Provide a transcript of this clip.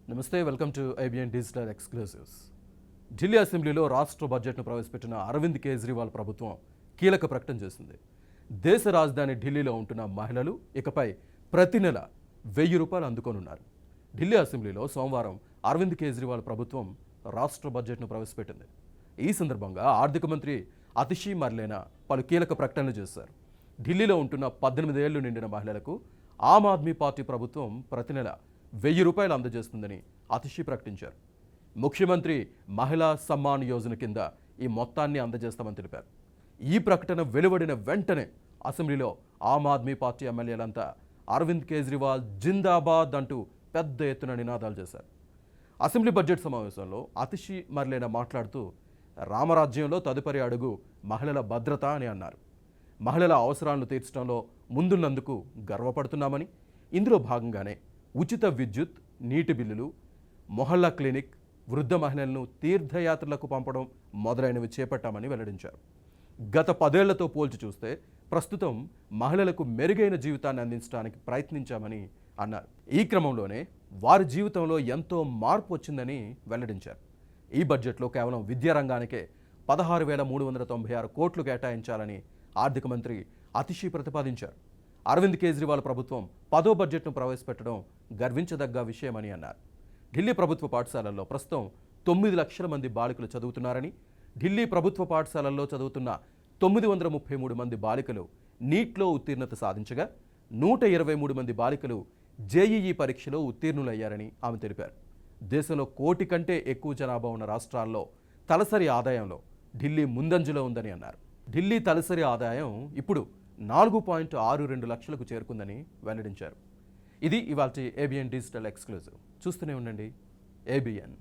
నమస్తే, welcome to IBN digital exclusives. Delhi అసెంబ్లీలో రాష్ట్ర బడ్జెట్ను ప్రవేశపెట్టిన అరవింద్ కేజ్రీవాల్ ప్రభుత్వం కీలక ప్రకటన చేసింది. దేశ రాజధాని ఢిల్లీలో ఉంటున్న మహిళలు ఇకపై ప్రతి నెల 1000 రూపాయలు అందుకోనున్నారు. ఢిల్లీ అసెంబ్లీలో సోమవారం అరవింద్ కేజ్రీవాల్ ప్రభుత్వం రాష్ట్ర బడ్జెట్ను ప్రవేశపెట్టింది. ఈ సందర్భంగా ఆర్థిక మంత్రి అతిషి మర్లేనా పలు కీలక ప్రకటనలు చేశారు. ఢిల్లీలో ఉంటున్న 18 ఏళ్లు నిండిన మహిళలకు ఆమ్ ఆద్మీ పార్టీ ప్రభుత్వం ప్రతి నెల 1000 రూపాయలు అందజేస్తుందని అతిషి ప్రకటించారు. ముఖ్యమంత్రి మహిళా సమ్మాన్ యోజన కింద ఈ మొత్తాన్ని అందజేస్తామని తెలిపారు. ఈ ప్రకటన వెలువడిన వెంటనే అసెంబ్లీలో ఆమ్ ఆద్మీ పార్టీ ఎమ్మెల్యేలంతా అరవింద్ కేజ్రీవాల్ జిందాబాద్ అంటూ పెద్ద ఎత్తున నినాదాలు చేశారు. అసెంబ్లీ బడ్జెట్ సమావేశంలో అతిషి మర్లేనా మాట్లాడుతూ రామరాజ్యంలో తదుపరి అడుగు మహిళల భద్రత అని అన్నారు. మహిళల అవసరాలను తీర్చడంలో ముందున్నందుకు గర్వపడుతున్నామని, ఇందులో భాగంగానే ఉచిత విద్యుత్, నీటి బిల్లులు, మొహల్లా క్లినిక్, వృద్ధ మహిళలను తీర్థయాత్రలకు పంపడం మొదలైనవి చేపట్టామని వెల్లడించారు. గత 10 ఏళ్లతో పోల్చి చూస్తే ప్రస్తుతం మహిళలకు మెరుగైన జీవితాన్ని అందించడానికి ప్రయత్నించామని అన్నారు. ఈ క్రమంలోనే వారి జీవితంలో ఎంతో మార్పు వచ్చిందని వెల్లడించారు. ఈ బడ్జెట్లో కేవలం విద్యారంగానికే 16,396 కోట్లు కేటాయించాలని ఆర్థిక మంత్రి అతిషి ప్రతిపాదించారు. అరవింద్ కేజ్రీవాల్ ప్రభుత్వం 10వ బడ్జెట్ను ప్రవేశపెట్టడం గర్వించదగ్గ విషయమని అన్నారు. ఢిల్లీ ప్రభుత్వ పాఠశాలల్లో ప్రస్తుతం 9 లక్షల మంది బాలికలు చదువుతున్నారని, ఢిల్లీ ప్రభుత్వ పాఠశాలల్లో చదువుతున్న 933 మంది బాలికలు నీట్లో ఉత్తీర్ణత సాధించగా 123 మంది బాలికలు జేఈఈ పరీక్షలో ఉత్తీర్ణులయ్యారని ఆమె తెలిపారు. దేశంలో 1 కోటి కంటే ఎక్కువ జనాభా ఉన్న రాష్ట్రాల్లో తలసరి ఆదాయంలో ఢిల్లీ ముందంజలో ఉందని అన్నారు. ఢిల్లీ తలసరి ఆదాయం ఇప్పుడు 4.62 లక్షలకు చేరుకుందని వెల్లడించారు. ఇది ఇవాల్టి ఏబిఎన్ డిజిటల్ ఎక్స్క్లూజివ్. చూస్తూనే ఉండండి ఏబిఎన్.